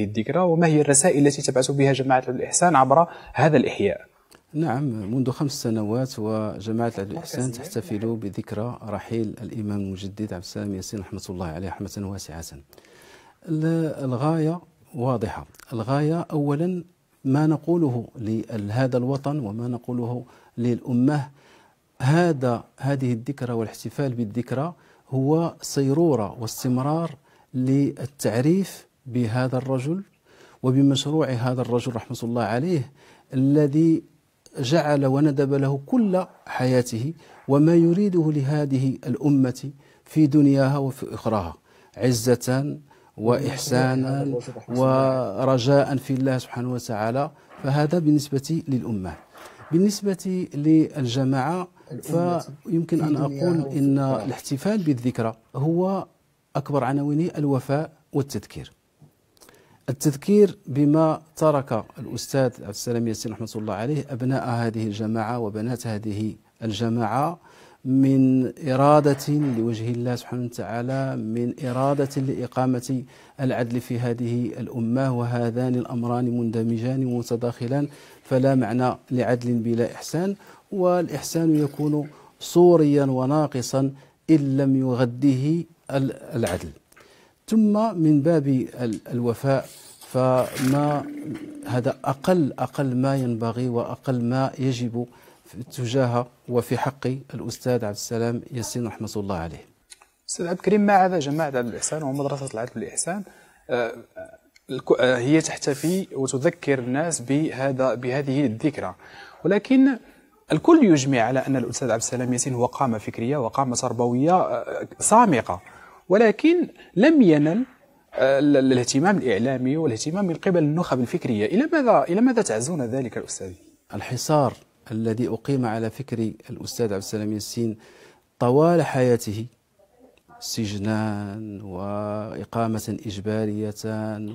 الذكرى، وما هي الرسائل التي تبعث بها جماعة الإحسان عبر هذا الإحياء؟ نعم، منذ 5 سنوات وجماعة الإحسان تحتفل بذكرى رحيل الإمام المجدد عبد السلام ياسين رحمة الله عليه رحمة واسعة. الغاية واضحة. الغاية أولا ما نقوله لهذا الوطن وما نقوله للأمة. هذه الذكرى والاحتفال بالذكرى هو صيرورة واستمرار للتعريف بهذا الرجل وبمشروع هذا الرجل رحمة الله عليه، الذي جعل وندب له كل حياته وما يريده لهذه الأمة في دنياها وفي أخراها، عزة وإحسانا ورجاء في الله سبحانه وتعالى. فهذا بالنسبة للأمة. بالنسبة للجماعة فيمكن أن أقول إن الاحتفال بالذكرى هو أكبر عناوينه الوفاء والتذكير. التذكير بما ترك الأستاذ عبد السلام ياسين رحمة الله عليه أبناء هذه الجماعة وبنات هذه الجماعة من إرادة لوجه الله سبحانه وتعالى، من إرادة لإقامة العدل في هذه الأمة، وهذان الأمران مندمجان ومتداخلان، فلا معنى لعدل بلا إحسان، والإحسان يكون صوريا وناقصا إن لم يغذه العدل. ثم من باب الوفاء فما هذا أقل ما ينبغي وأقل ما يجب تجاه وفي حق الأستاذ عبد السلام ياسين رحمة الله عليه. أستاذ عبد الكريم، مع جماعة الإحسان ومدرسة العدل والإحسان هي تحتفي وتذكر الناس بهذه الذكرى، ولكن الكل يجمع على أن الأستاذ عبد السلام ياسين هو قامة فكرية وقامة تربوية صامقة، ولكن لم ينل الاهتمام الإعلامي والاهتمام من قبل النخب الفكرية. إلى ماذا تعزون ذلك الأستاذ؟ الحصار الذي أقيم على فكر الأستاذ عبد السلام ياسين طوال حياته، سجنان وإقامة إجبارية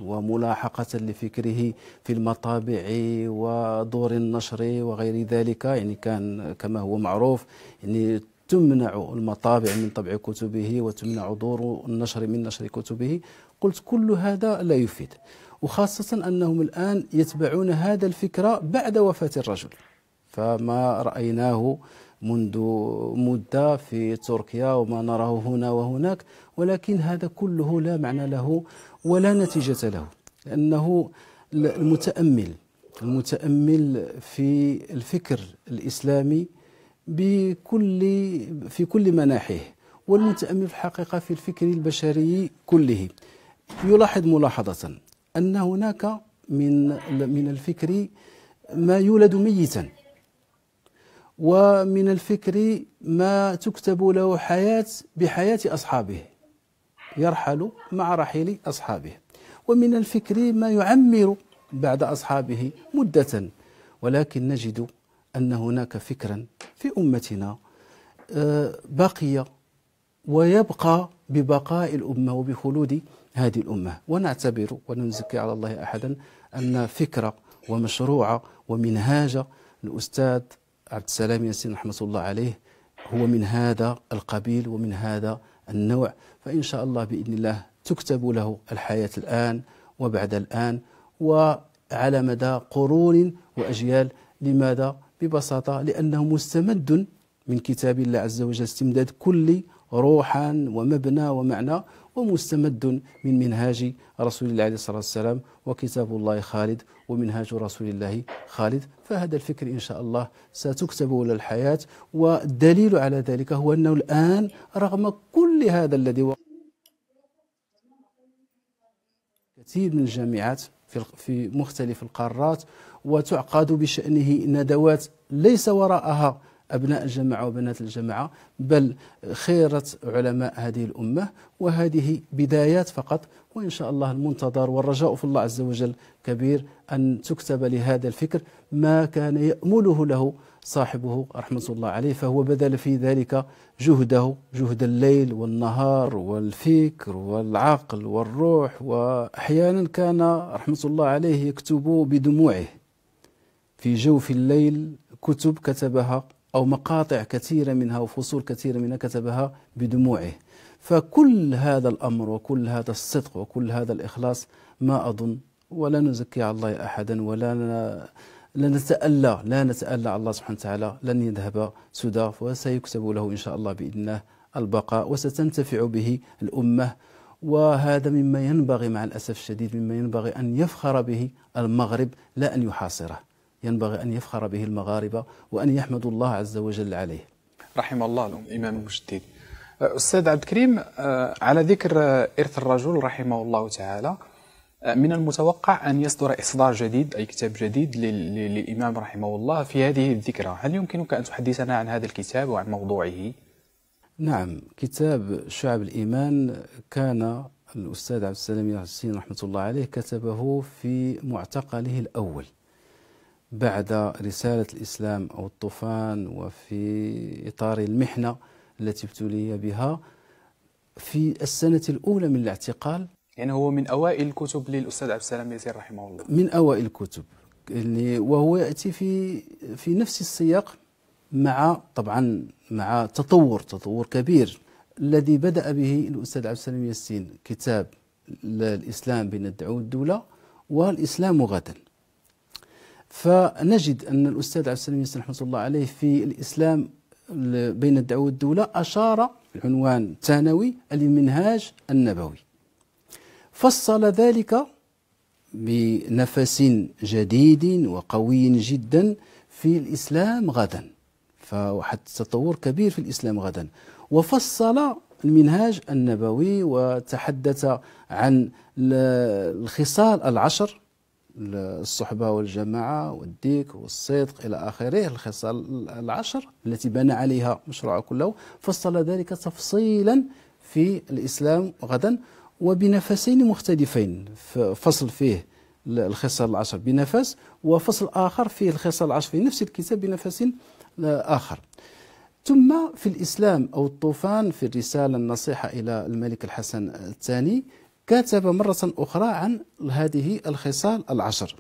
وملاحقة لفكره في المطابع ودور النشر وغير ذلك، يعني كان كما هو معروف يعني تمنع المطابع من طبع كتبه وتمنع دور النشر من نشر كتبه. قلت كل هذا لا يفيد، وخاصة أنهم الآن يتبعون هذا الفكرة بعد وفاة الرجل، فما رأيناه منذ مدة في تركيا وما نراه هنا وهناك، ولكن هذا كله لا معنى له ولا نتيجة له، لأنه المتأمل في الفكر الإسلامي في كل مناحيه، والمتأمل في الحقيقة في الفكر البشري كله، يلاحظ ملاحظة أن هناك من الفكر ما يولد ميتا، ومن الفكر ما تكتب له حياة بحياة أصحابه، يرحل مع رحيل أصحابه، ومن الفكر ما يعمر بعد أصحابه مدة. ولكن نجد أن هناك فكرا في أمتنا بقي ويبقى ببقاء الأمة وبخلود هذه الأمة، ونعتبر ولا نزكي على الله أحدا أن فكرة ومشروع ومنهاج الأستاذ عبد السلام ياسين رحمة الله عليه هو من هذا القبيل ومن هذا النوع. فإن شاء الله بإذن الله تكتب له الحياة الآن وبعد الآن وعلى مدى قرون وأجيال. لماذا؟ ببساطة لأنه مستمد من كتاب الله عز وجل استمداد كلي روحا ومبنى ومعنى، ومستمد من منهاج رسول الله عليه الصلاة والسلام، وكتاب الله خالد ومنهاج رسول الله خالد. فهذا الفكر إن شاء الله ستكتب له الحياة، والدليل على ذلك هو أنه الآن رغم كل هذا الذي كثير من الجامعات في مختلف القارات وتعقد بشأنه ندوات ليس وراءها أبناء الجماعة وبنات الجماعة، بل خيرة علماء هذه الأمة، وهذه بدايات فقط. وإن شاء الله المنتظر والرجاء في الله عز وجل كبير أن تكتب لهذا الفكر ما كان يأمله له صاحبه رحمة الله عليه، فهو بذل في ذلك جهده، جهد الليل والنهار والفكر والعقل والروح، وأحيانا كان رحمة الله عليه يكتب بدموعه في جوف الليل، كتب كتبها أو مقاطع كثيرة منها وفصول كثيرة منها كتبها بدموعه. فكل هذا الأمر وكل هذا الصدق وكل هذا الإخلاص ما أظن ولا نزكي على الله أحدا، لا نتألى على الله سبحانه وتعالى، لن يذهب سدى، وسيكتب له إن شاء الله بإذن الله البقاء، وستنتفع به الأمة. وهذا مما ينبغي مع الأسف الشديد، مما ينبغي أن يفخر به المغرب لا أن يحاصره، ينبغي أن يفخر به المغاربة وأن يحمدوا الله عز وجل عليه. رحم الله الإمام المجدد. أستاذ عبد الكريم، على ذكر إرث الرجل رحمه الله تعالى، من المتوقع أن يصدر إصدار جديد، أي كتاب جديد للإمام رحمه الله في هذه الذكرى. هل يمكنك أن تحدثنا عن هذا الكتاب وعن موضوعه؟ نعم، كتاب شعب الإيمان كان الأستاذ عبد السلام ياسين رحمة الله عليه كتبه في معتقله الأول بعد رسالة الإسلام أو الطوفان، وفي إطار المحنة التي ابتلي بها في السنة الأولى من الاعتقال. يعني هو من أوائل الكتب للأستاذ عبد السلام ياسين رحمه الله. من أوائل الكتب، وهو يأتي في نفس السياق، طبعا مع تطور كبير الذي بدأ به الأستاذ عبد السلام ياسين، كتاب الإسلام بين الدعوة والدولة والإسلام غدا. فنجد أن الأستاذ عبد السلام ياسين رحمه الله عليه في الإسلام بين الدعوة والدولة أشار العنوان الثانوي المنهاج النبوي، فصل ذلك بنفس جديد وقوي جدا في الإسلام غدا، فواحد تطور كبير في الإسلام غدا، وفصل المنهاج النبوي وتحدث عن الخصال العشر، الصحبة والجماعة والديك والصدق إلى آخره، الخصال العشر التي بنى عليها مشروعه كله، فصل ذلك تفصيلا في الإسلام غدا وبنفسين مختلفين، فصل فيه الخصال العشر بنفس، وفصل آخر فيه الخصال العشر في نفس الكتاب بنفس آخر. ثم في الإسلام أو الطوفان في الرسالة النصيحة إلى الملك الحسن الثاني كتب مرة أخرى عن هذه الخصال العشر،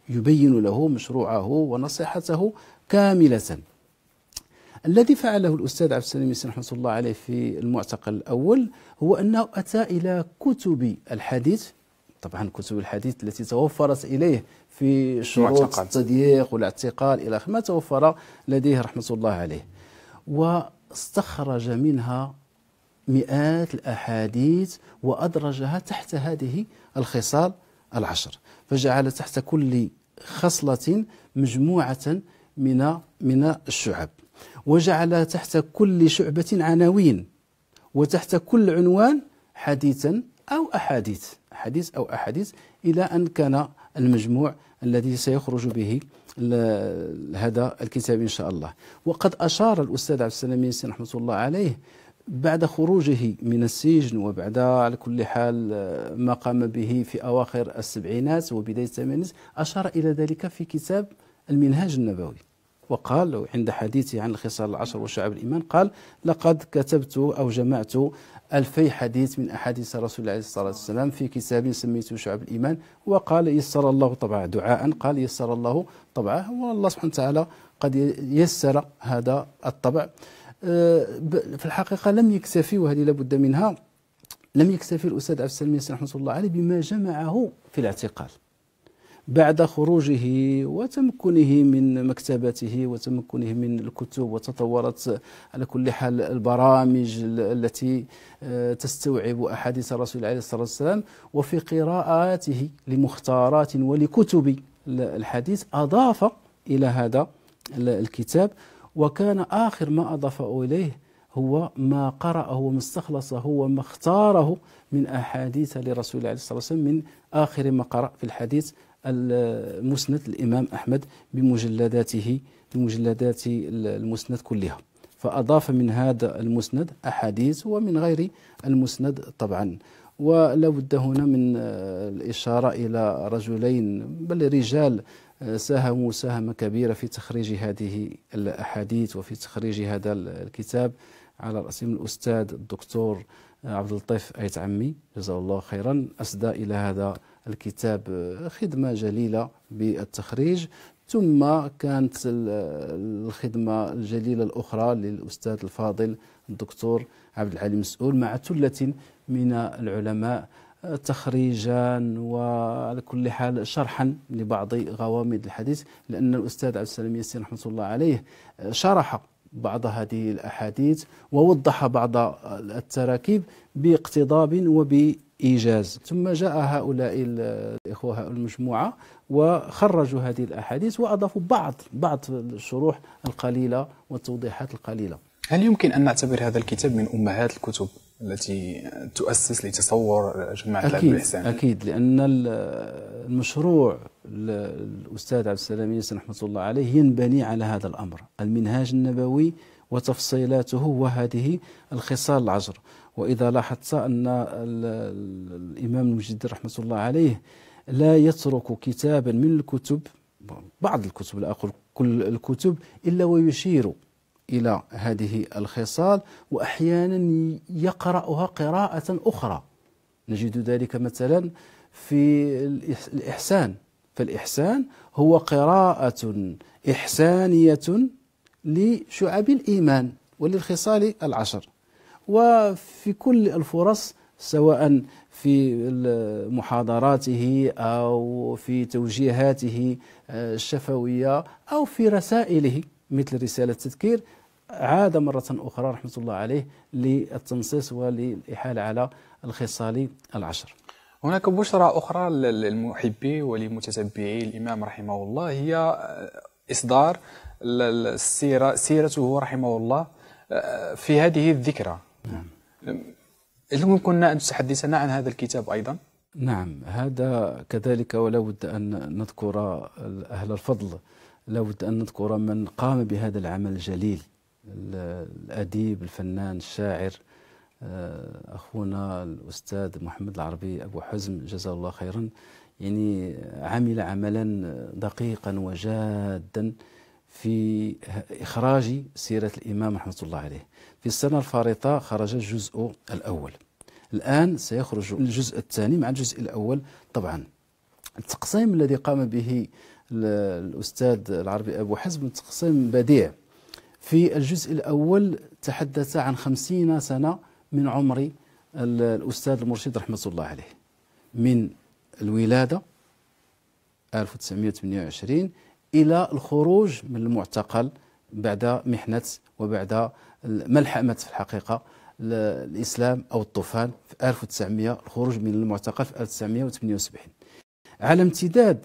يبين له مشروعه ونصيحته كاملة. الذي فعله الأستاذ عبد السلام ياسين رحمة الله عليه في المعتقل الأول هو أنه أتى إلى كتب الحديث، طبعا كتب الحديث التي توفرت إليه في شروط التضييق والاعتقال إلى ما توفر لديه رحمة الله عليه، واستخرج منها مئات الأحاديث وأدرجها تحت هذه الخصال العشر، فجعل تحت كل خصلة مجموعة من الشعب، وجعل تحت كل شعبة عناوين، وتحت كل عنوان حديثا أو أحاديث، حديث أو أحاديث، إلى أن كان المجموع الذي سيخرج به هذا الكتاب إن شاء الله. وقد أشار الأستاذ عبد السلام ياسين رحمة الله عليه بعد خروجه من السجن، وبعد على كل حال ما قام به في أواخر السبعينات وبداية الثمانينات، أشار إلى ذلك في كتاب المنهاج النبوي، وقال عند حديثه عن الخصال العشر وشعب الإيمان، قال: لقد كتبت أو جمعت 2000 حديث من أحاديث رسول الله عليه الصلاة والسلام في كتاب سميته شعب الإيمان. وقال: يسر الله طبعه، دعاء قال: يسر الله طبعه، والله سبحانه وتعالى قد يسر هذا الطبع. في الحقيقة لم يكتفي، وهذه لابد منها، لم يكتفي الأستاذ عبد السلام ياسين رحمه الله عليه بما جمعه في الاعتقال. بعد خروجه وتمكنه من مكتبته وتمكنه من الكتب، وتطورت على كل حال البرامج التي تستوعب أحاديث رسول الله عليه الصلاة والسلام، وفي قراءاته لمختارات ولكتب الحديث أضاف إلى هذا الكتاب، وكان آخر ما أضاف إليه هو ما قرأه وما استخلصه وما اختاره من أحاديث لرسول الله عليه الصلاة والسلام من آخر ما قرأ في الحديث المسند الإمام أحمد بمجلدات المسند كلها، فأضاف من هذا المسند أحاديث ومن غير المسند طبعا. ولا بد هنا من الإشارة إلى رجلين، بل رجال، ساهموا مساهمة كبيرة في تخريج هذه الأحاديث وفي تخريج هذا الكتاب، على رأسهم الأستاذ الدكتور عبد اللطيف أيت عمي جزاه الله خيرا، أسدى إلى هذا الكتاب خدمة جليلة بالتخريج. ثم كانت الخدمة الجليلة الأخرى للأستاذ الفاضل الدكتور عبد العلي مسؤول، مع ثلة من العلماء تخريجا وعلى كل حال شرحا لبعض غوامض الحديث، لأن الأستاذ عبد السلام ياسين رحمة الله عليه شرح بعض هذه الأحاديث ووضح بعض التراكيب باقتضاب وبإيجاز. ثم جاء هؤلاء الإخوة المجموعة وخرجوا هذه الأحاديث وأضافوا بعض الشروح القليلة والتوضيحات القليلة. هل يمكن أن نعتبر هذا الكتاب من أمهات الكتب التي تؤسس لتصور جماعة العدل والإحسان؟ أكيد، لأن المشروع الأستاذ عبد السلام ياسين رحمة الله عليه ينبني على هذا الأمر، المنهاج النبوي وتفصيلاته وهذه الخصال العشر. وإذا لاحظت أن الإمام المجدد رحمة الله عليه لا يترك كتابا من الكتب، بعض الكتب لا أقول كل الكتب، إلا ويشير إلى هذه الخصال، وأحيانا يقرأها قراءة أخرى. نجد ذلك مثلا في الإحسان، فالإحسان هو قراءة إحسانية لشعب الإيمان وللخصال العشر. وفي كل الفرص سواء في محاضراته أو في توجيهاته الشفوية أو في رسائله مثل رسالة تذكير، عاد مرة أخرى رحمة الله عليه للتنصيص وللإحالة على الخصال العشر. هناك بشرى أخرى للمحبي ولمتتبعي الإمام رحمه الله، هي إصدار سيرته رحمه الله في هذه الذكرى. هل يمكن أن تحدثنا عن هذا الكتاب أيضا؟ نعم، هذا كذلك، ولا بد أن نذكر أهل الفضل، لا بد أن نذكر من قام بهذا العمل الجليل، الأديب الفنان الشاعر أخونا الأستاذ محمد العربي أبو حزم جزاه الله خيرا. يعني عمل عملا دقيقا وجادا في إخراج سيرة الإمام رحمة الله عليه. في السنة الفارطة خرج الجزء الأول، الآن سيخرج الجزء الثاني مع الجزء الأول. طبعا التقسيم الذي قام به الأستاذ العربي أبو حزم تقسيم بديع. في الجزء الأول تحدث عن 50 سنة من عمر الأستاذ المرشد رحمة الله عليه، من الولادة 1928 إلى الخروج من المعتقل بعد محنة وبعد ملحمة في الحقيقة الإسلام أو الطوفان في 1900، الخروج من المعتقل في 1978. على امتداد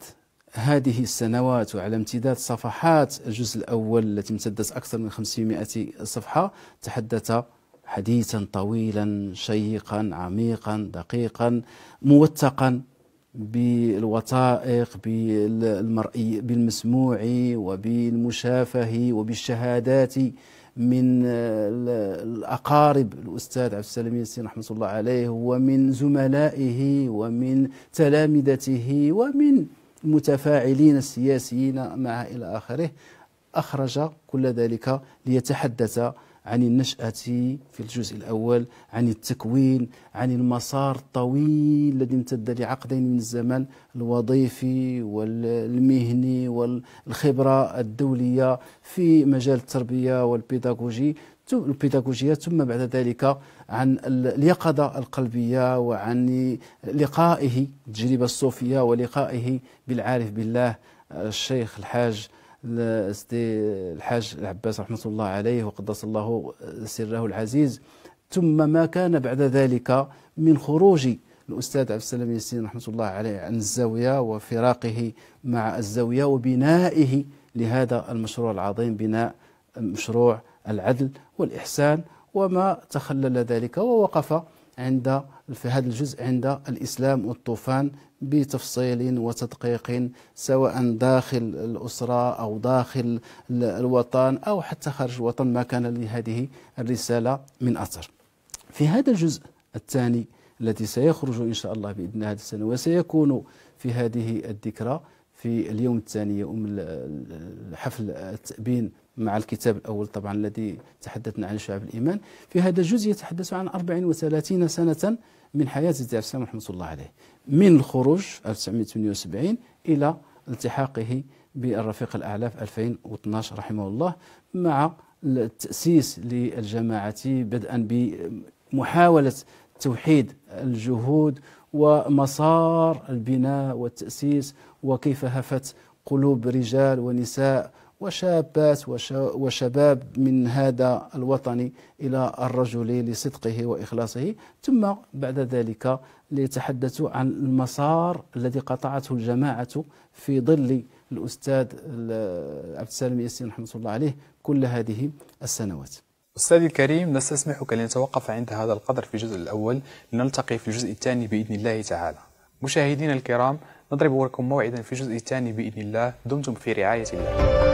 هذه السنوات وعلى امتداد صفحات الجزء الأول التي امتدت أكثر من 500 صفحة، تحدث حديثا طويلا شيقا عميقا دقيقا موثقا بالوثائق بالمرئي بالمسموع وبالمشافه وبالشهادات من الأقارب الأستاذ عبد السلام ياسين رحمة الله عليه، ومن زملائه ومن تلامذته ومن المتفاعلين السياسيين معه إلى آخره. أخرج كل ذلك ليتحدث عن النشأة في الجزء الأول، عن التكوين، عن المسار الطويل الذي امتد لعقدين من الزمن، الوظيفي والمهني والخبرة الدولية في مجال التربية والبيداغوجيا، ثم بعد ذلك عن اليقظة القلبية وعن لقائه التجربة الصوفية ولقائه بالعارف بالله الشيخ الحاج العباس رحمة الله عليه وقدس الله سره العزيز، ثم ما كان بعد ذلك من خروج الأستاذ عبد السلام ياسين رحمة الله عليه عن الزاوية وفراقه مع الزاوية وبنائه لهذا المشروع العظيم، بناء مشروع العدل والإحسان وما تخلل ذلك. ووقف في هذا الجزء عند الإسلام والطوفان بتفصيل وتدقيق، سواء داخل الأسرة أو داخل الوطن أو حتى خارج الوطن، ما كان لهذه الرسالة من أثر. في هذا الجزء الثاني الذي سيخرج إن شاء الله بإذن هذه السنة وسيكون في هذه الذكرى في اليوم الثاني، يوم حفل التأبين مع الكتاب الأول طبعا الذي تحدثنا عن شعب الإيمان، في هذا الجزء يتحدث عن 34 سنة من حياة سيدي عبد السلام رحمة الله عليه، من الخروج 1978 إلى التحاقه بالرفيق الأعلى في 2012 رحمه الله، مع التأسيس للجماعة بدءا بمحاولة توحيد الجهود ومسار البناء والتأسيس، وكيف هفت قلوب رجال ونساء وشابات وشباب من هذا الوطن إلى الرجل لصدقه وإخلاصه. ثم بعد ذلك ليتحدثوا عن المسار الذي قطعته الجماعة في ظل الأستاذ عبد السلام ياسين رحمة الله عليه كل هذه السنوات. أستاذي الكريم، نستسمحك لنتوقف عند هذا القدر في الجزء الأول، لنلتقي في الجزء الثاني بإذن الله تعالى. مشاهدينا الكرام، نضرب لكم موعدا في الجزء الثاني بإذن الله. دمتم في رعاية الله.